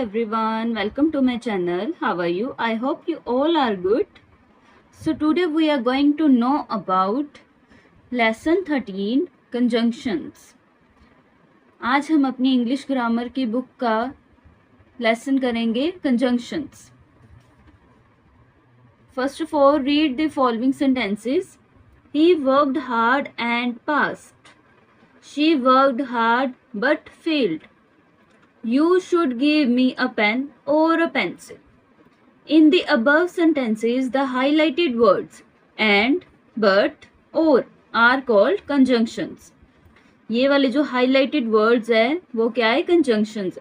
everyone, welcome to my channel. How are you? I hope you all are good. So today we are going to know about lesson 13 conjunctions. आज हम अपनी English grammar की book का lesson करेंगे conjunctions. First of all, read the following sentences. He worked hard and passed. She worked hard but failed. You should give me a pen or a pencil. In the above sentences, the highlighted words and, but, or are called conjunctions. ये वाले जो highlighted words है वो क्या है? Conjunctions.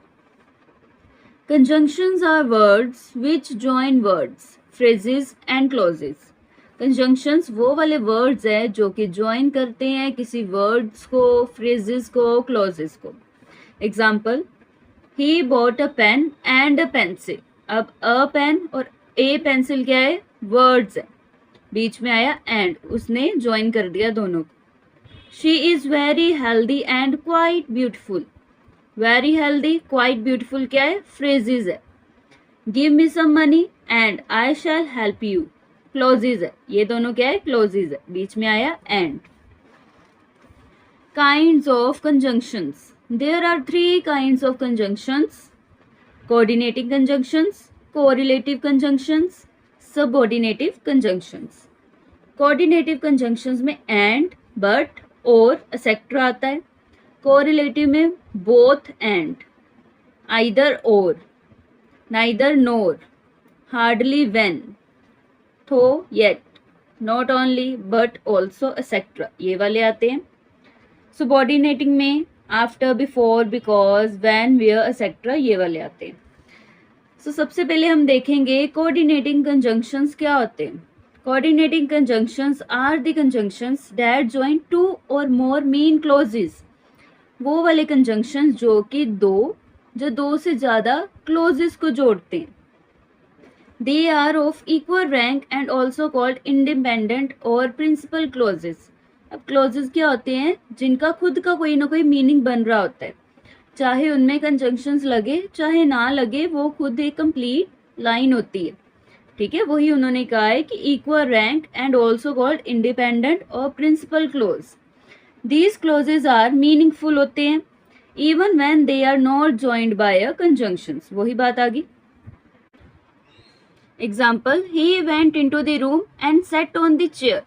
Conjunctions are words which join words, phrases and clauses. Conjunctions वो वाले words है जो कि join करते हैं किसी words को, phrases को, clauses को. Example, he bought a pen and a pencil. अब a pen और a pencil क्या है? Words है. बीच में आया and, उसने join कर दिया दोनों को. She is very healthy and quite beautiful. Very healthy, quite beautiful क्या है? Phrases है. Give me some money and I shall help you. Clauses है. ये दोनों क्या है? Clauses है. बीच में आया and. Kinds of conjunctions. There are three kinds of conjunctions: coordinating conjunctions, correlative conjunctions, subordinative conjunctions. Coordinative conjunctions में and, but, or, etc. आता है. Correlative में both and, either or, neither nor, hardly when, though yet, not only but also, etc. ये वाले आते हैं. Subordinating में after, before, because, when, where, etcetera ये वाले आते हैं. सो सबसे पहले हम देखेंगे कोऑर्डिनेटिंग कंजंक्शंस क्या होते हैं. Coordinating conjunctions are the conjunctions that join two or more main closes. वो वाले कंजंक्शंस जो दो से ज़्यादा क्लोजेस को जोड़ते हैं. They are of equal rank and also called independent और प्रिंसिपल क्लोजेस. अब क्लोजेस क्या होते हैं? जिनका खुद का कोई ना कोई मीनिंग बन रहा होता है, चाहे उनमें कंजंक्शंस लगे चाहे ना लगे, वो खुद एक कंप्लीट लाइन होती है. ठीक है, वही उन्होंने कहा है कि equal rank and also called independent और principal clause. These clauses are meaningful होते हैं even when they are not joined by a conjunctions. वही बात आ गई. Example, he went into the room and sat on the chair.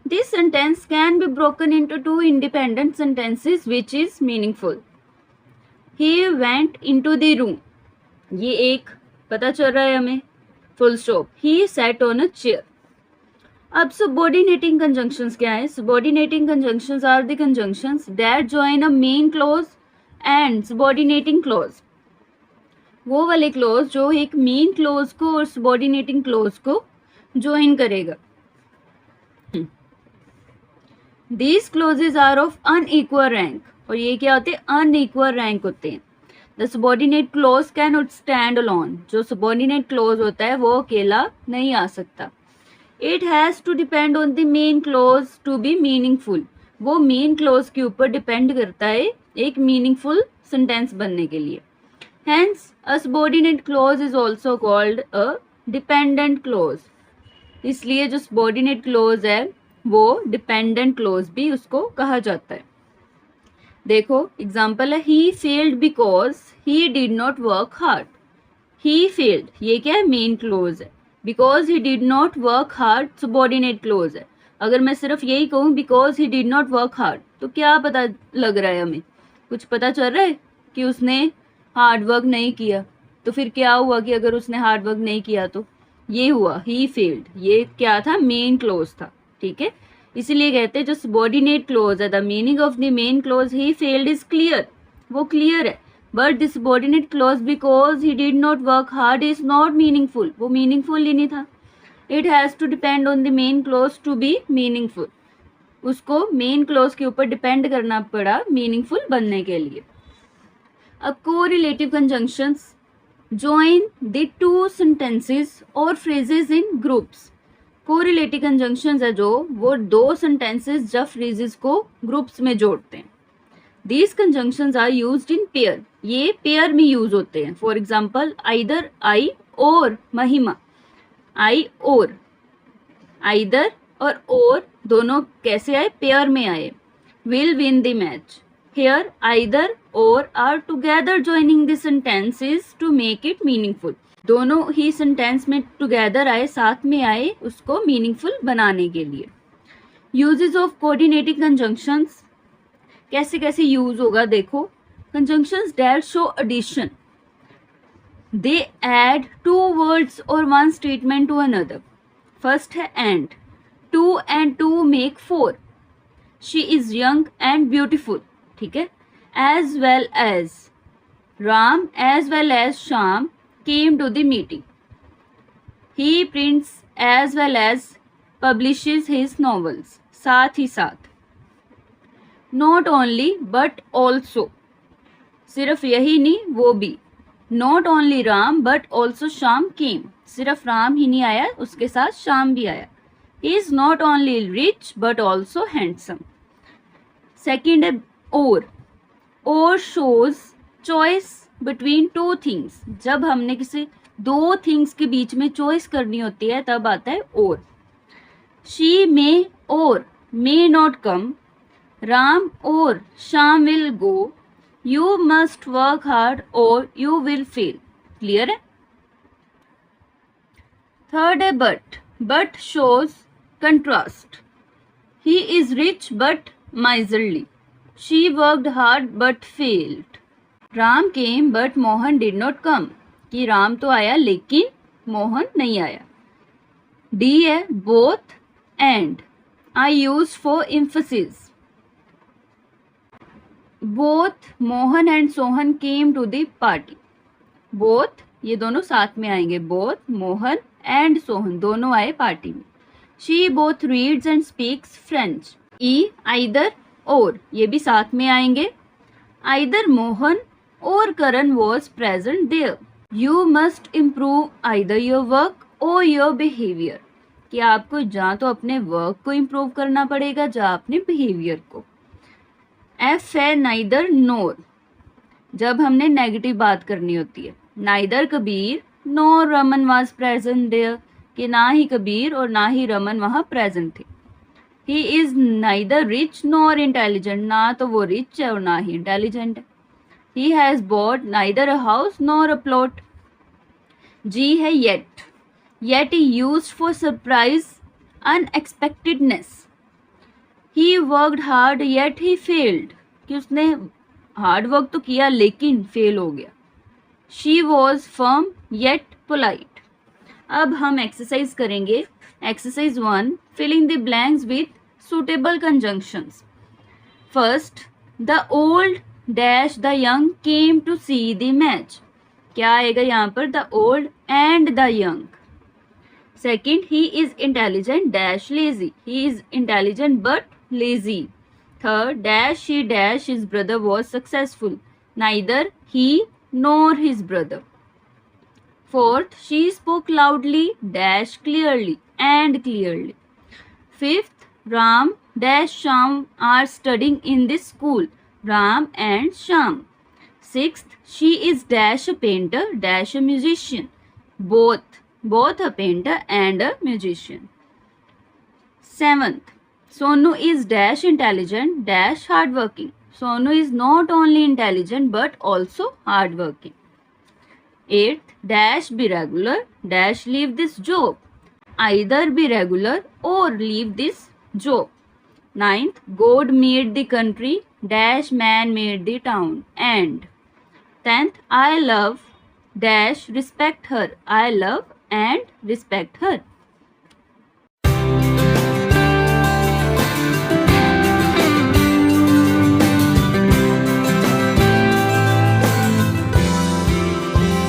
This sentence can be broken into two independent sentences which is meaningful. He went into the room. ये एक पता चल रहा है हमें. Full stop. He sat on a chair. अब subordinating conjunctions क्या है? Subordinating conjunctions are the conjunctions that join a main clause and subordinating clause. वो वाले clause जो एक main clause को और subordinating clause को join करेगा. These clauses are of unequal rank. और ये क्या होते हैं? Unequal rank होते हैं. The subordinate clause cannot stand alone. जो subordinate clause होता है वो अकेला नहीं आ सकता. It has to depend on the main clause to be meaningful. वो main clause के ऊपर depend करता है एक meaningful sentence बनने के लिए. Hence, a subordinate clause is also called a dependent clause. इसलिए जो subordinate clause है वो डिपेंडेंट क्लोज भी उसको कहा जाता है. देखो एग्जाम्पल है, he failed because he did not work hard. He failed ये क्या है? मेन क्लोज है. Because he did not work hard subordinate clause है. अगर मैं सिर्फ यही कहूँ because he did not work hard तो क्या पता लग रहा है हमें? कुछ पता चल रहा है कि उसने हार्ड वर्क नहीं किया. तो फिर क्या हुआ कि अगर उसने हार्ड वर्क नहीं किया तो ये हुआ ही फेल्ड. ये क्या था? मेन क्लोज था. ठीक है, इसीलिए कहते हैं जो सबॉर्डिनेट क्लोज है, the meaning of the main clause he failed is clear. वो क्लियर है. But the subordinate clause because he did not work hard is not meaningful. वो मीनिंगफुल ही नहीं था. It has to depend on the main clause to be meaningful. उसको main clause के ऊपर depend करना पड़ा मीनिंगफुल बनने के लिए. अब correlative conjunctions join the two sentences or phrases in groups. Correlative conjunctions है जो वो दो सेंटेंसेस या फ्रेजेस को ग्रुप्स में जोड़ते हैं. These conjunctions are used in pair. ये पेयर में यूज होते हैं. फॉर एग्जाम्पल आइदर आई और महिमा. आई और, आइदर और दोनों कैसे आए? पेयर में आए. Will win the match. Here either or are together joining the sentences to make it meaningful. दोनों ही सेंटेंस में together आए, साथ में आए, उसको meaningful बनाने के लिए. Uses of coordinating conjunctions. कैसे कैसे यूज होगा देखो. Conjunctions that show addition. They add two words or one statement to another. First है and. 2 and 2 make 4. She is young and beautiful. ठीक है. As well as Ram as well as Shyam came to the meeting. He prints as well as publishes his novels. साथ ही साथ. Not only but also. सिर्फ यही नहीं, वो भी. Not only Ram but also Shyam came. सिर्फ राम ही नहीं आया, उसके साथ श्याम भी आया. He is not only rich but also handsome. Second है or shows choice between two things. जब हमने किसी दो थिंग्स के बीच में चॉइस करनी होती है तब आता है or. She may or may not come. Ram or Shyam will go. You must work hard or you will fail. Clear है. Third है but shows contrast. He is rich but miserly. She worked hard but failed. Ram came but Mohan did not come. कि राम तो आया लेकिन मोहन नहीं आया. D है both and. I use for emphasis. Both Mohan and Sohan came to the party. Both ये दोनों साथ में आएंगे. Both मोहन and सोहन दोनों आए पार्टी में. She both reads and speaks French. E either और ये भी साथ में आएंगे. Either Mohan or Karan was present there. You must improve either your work or your behavior. कि आपको जहाँ तो अपने वर्क को इम्प्रूव करना पड़ेगा, जहाँ अपने बिहेवियर को. F है neither nor. जब हमने नेगेटिव बात करनी होती है. Neither Kabir nor Raman was present there. कि ना ही कबीर और ना ही रमन वहाँ प्रेजेंट थे. He is neither rich nor intelligent. ना तो वो रिच है और ना ही इंटेलिजेंट है. He has bought neither a house nor a plot. G है yet. Yet he used for surprise, unexpectedness. He worked hard yet he failed. कि उसने हार्ड वर्क तो किया लेकिन फेल हो गया. She was firm yet polite. अब हम एक्सरसाइज करेंगे. Exercise 1, filling the blanks with suitable conjunctions. First, the old dash the young came to see the match. क्या आएगा यहाँ पर? The old and the young. Second, he is intelligent dash lazy. He is intelligent but lazy. Third, dash she dash his brother was successful. Neither he nor his brother. Fourth, she spoke loudly dash clearly and clearly. Fifth, Ram dash Shyam are studying in this school. Ram and Shyam. Sixth, she is dash a painter dash a musician. Both a painter and a musician. Seventh, Sonu is dash intelligent dash hardworking. Sonu is not only intelligent but also hardworking. Eighth, dash be regular dash leave this job. Either be regular or leave this job. Ninth, God made the country dash man made the town. And 10th, I love dash respect her. I love and respect her.